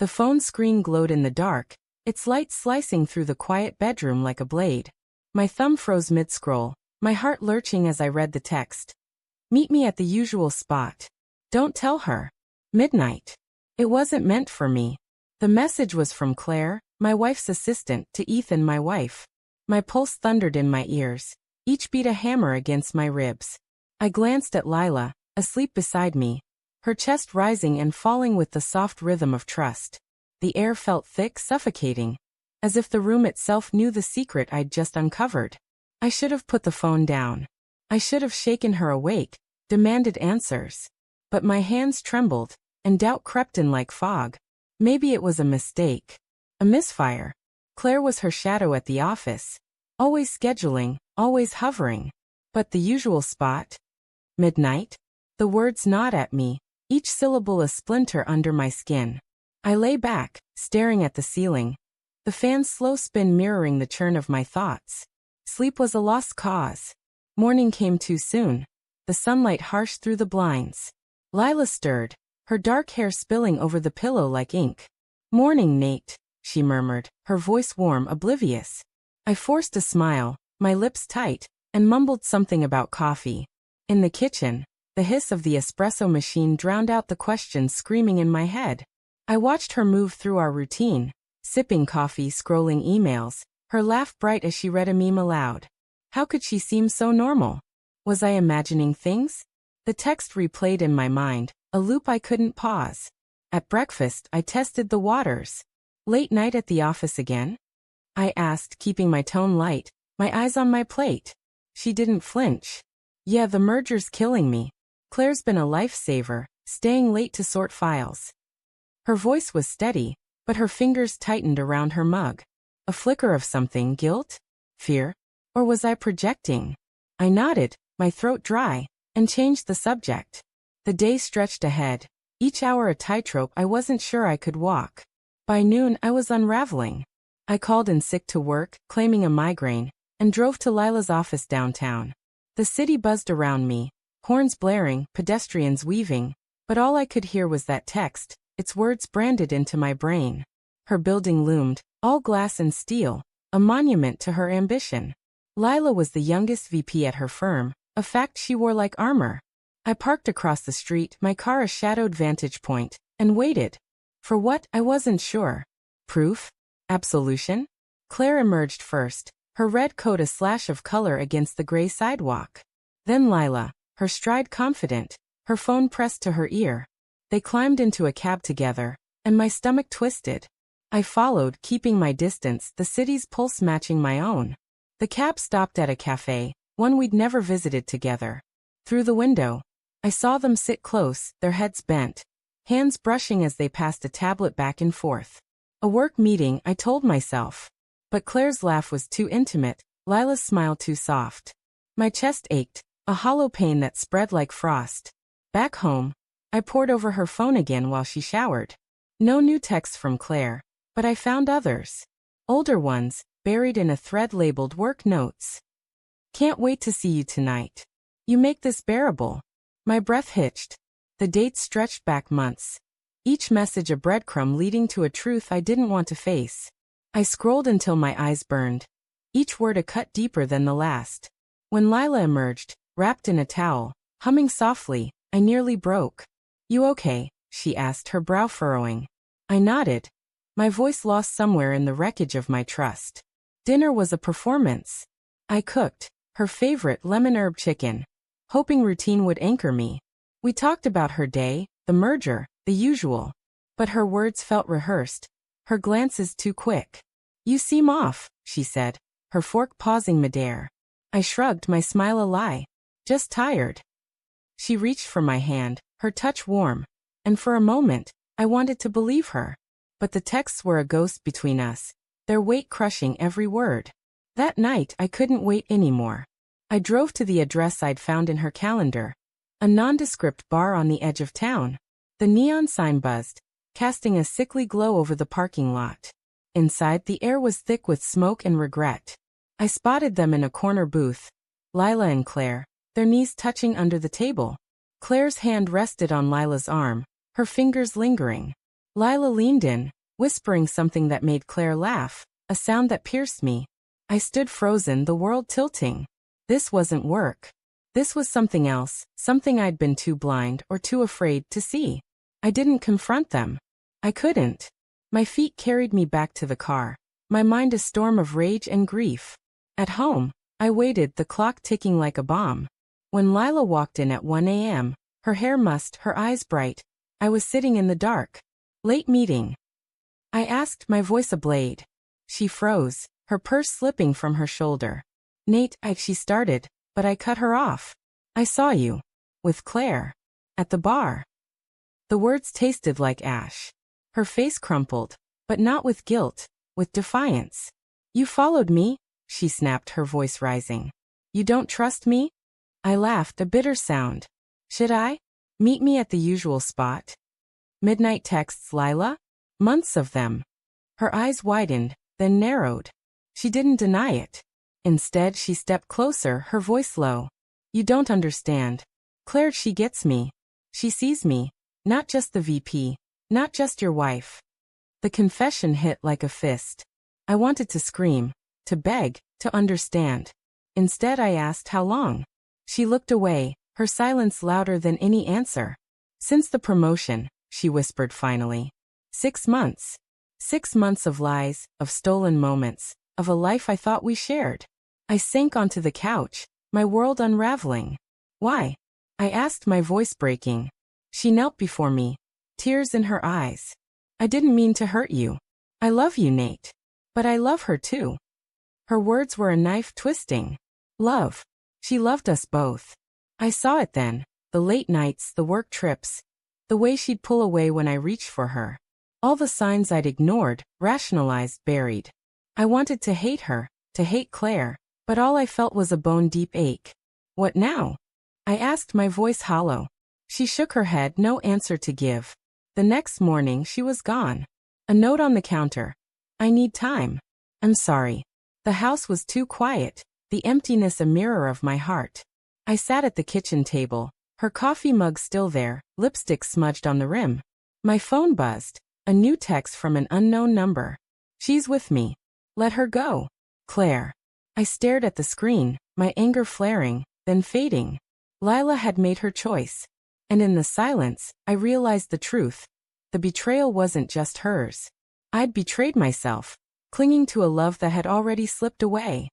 The phone screen glowed in the dark, its light slicing through the quiet bedroom like a blade. My thumb froze mid-scroll, my heart lurching as I read the text. Meet me at the usual spot. Don't tell her. Midnight. It wasn't meant for me. The message was from Claire, my wife's assistant, to Ethan, my wife. My pulse thundered in my ears, each beat a hammer against my ribs. I glanced at Lila, asleep beside me, her chest rising and falling with the soft rhythm of trust. The air felt thick, suffocating, as if the room itself knew the secret I'd just uncovered. I should have put the phone down. I should have shaken her awake, demanded answers. But my hands trembled, and doubt crept in like fog. Maybe it was a mistake. A misfire. Claire was her shadow at the office. Always scheduling, always hovering. But the usual spot? Midnight? The words gnawed at me, each syllable a splinter under my skin. I lay back, staring at the ceiling, the fan's slow spin mirroring the churn of my thoughts. Sleep was a lost cause. Morning came too soon, the sunlight harsh through the blinds. Lila stirred, her dark hair spilling over the pillow like ink. "Morning, Nate," she murmured, her voice warm, oblivious. I forced a smile, my lips tight, and mumbled something about coffee. In the kitchen, the hiss of the espresso machine drowned out the questions screaming in my head. I watched her move through our routine, sipping coffee, scrolling emails, her laugh bright as she read a meme aloud. How could she seem so normal? Was I imagining things? The text replayed in my mind, a loop I couldn't pause. At breakfast, I tested the waters. Late night at the office again? I asked, keeping my tone light, my eyes on my plate. She didn't flinch. Yeah, the merger's killing me. Claire's been a lifesaver, staying late to sort files. Her voice was steady, but her fingers tightened around her mug. A flicker of something, guilt? Fear? Or was I projecting? I nodded, my throat dry, and changed the subject. The day stretched ahead, each hour a tightrope I wasn't sure I could walk. By noon, I was unraveling. I called in sick to work, claiming a migraine, and drove to Lila's office downtown. The city buzzed around me, horns blaring, pedestrians weaving, but all I could hear was that text, its words branded into my brain. Her building loomed, all glass and steel, a monument to her ambition. Lila was the youngest VP at her firm, a fact she wore like armor. I parked across the street, my car a shadowed vantage point, and waited. For what, I wasn't sure. Proof? Absolution? Claire emerged first, her red coat a slash of color against the gray sidewalk. Then Lila, her stride confident, her phone pressed to her ear. They climbed into a cab together, and my stomach twisted. I followed, keeping my distance, the city's pulse matching my own. The cab stopped at a cafe, one we'd never visited together. Through the window, I saw them sit close, their heads bent, hands brushing as they passed a tablet back and forth. A work meeting, I told myself. But Claire's laugh was too intimate, Lila's smile too soft. My chest ached, a hollow pain that spread like frost. Back home, I pored over her phone again while she showered. No new texts from Claire, but I found others. Older ones, buried in a thread labeled work notes. Can't wait to see you tonight. You make this bearable. My breath hitched. The dates stretched back months. Each message a breadcrumb leading to a truth I didn't want to face. I scrolled until my eyes burned. Each word a cut deeper than the last. When Lila emerged, wrapped in a towel, humming softly, I nearly broke. You okay? She asked, her brow furrowing. I nodded. My voice lost somewhere in the wreckage of my trust. Dinner was a performance. I cooked, her favorite lemon herb chicken, hoping routine would anchor me. We talked about her day, the merger, the usual. But her words felt rehearsed, her glances too quick. You seem off, she said, her fork pausing midair. I shrugged, my smile a lie. Just tired. She reached for my hand, her touch warm, and for a moment, I wanted to believe her. But the texts were a ghost between us, their weight crushing every word. That night, I couldn't wait anymore. I drove to the address I'd found in her calendar, a nondescript bar on the edge of town. The neon sign buzzed, casting a sickly glow over the parking lot. Inside, the air was thick with smoke and regret. I spotted them in a corner booth, Lila and Claire, their knees touching under the table. Claire's hand rested on Lila's arm, her fingers lingering. Lila leaned in, whispering something that made Claire laugh, a sound that pierced me. I stood frozen, the world tilting. This wasn't work. This was something else, something I'd been too blind or too afraid to see. I didn't confront them. I couldn't. My feet carried me back to the car, my mind a storm of rage and grief. At home, I waited, the clock ticking like a bomb. When Lila walked in at 1 a.m., her hair mussed, her eyes bright, I was sitting in the dark. Late meeting. I asked, my voice a blade. She froze, her purse slipping from her shoulder. Nate, she started, but I cut her off. I saw you. With Claire. At the bar. The words tasted like ash. Her face crumpled, but not with guilt, with defiance. You followed me, she snapped, her voice rising. You don't trust me? I laughed, a bitter sound. Should I? Meet me at the usual spot. Midnight texts, Lila? Months of them. Her eyes widened, then narrowed. She didn't deny it. Instead, she stepped closer, her voice low. You don't understand. Claire, she gets me. She sees me. Not just the VP. Not just your wife. The confession hit like a fist. I wanted to scream, to beg, to understand. Instead, I asked how long. She looked away, her silence louder than any answer. Since the promotion, she whispered finally. 6 months. 6 months of lies, of stolen moments, of a life I thought we shared. I sank onto the couch, my world unraveling. Why? I asked, my voice breaking. She knelt before me, tears in her eyes. I didn't mean to hurt you. I love you, Nate. But I love her too. Her words were a knife twisting. Love. She loved us both. I saw it then, the late nights, the work trips, the way she'd pull away when I reached for her. All the signs I'd ignored, rationalized, buried. I wanted to hate her, to hate Claire, but all I felt was a bone-deep ache. What now? I asked, my voice hollow. She shook her head, no answer to give. The next morning, she was gone. A note on the counter. I need time. I'm sorry. The house was too quiet, the emptiness a mirror of my heart. I sat at the kitchen table, her coffee mug still there, lipstick smudged on the rim. My phone buzzed, a new text from an unknown number. She's with me. Let her go. Claire. I stared at the screen, my anger flaring, then fading. Lila had made her choice. And in the silence, I realized the truth. The betrayal wasn't just hers. I'd betrayed myself, clinging to a love that had already slipped away.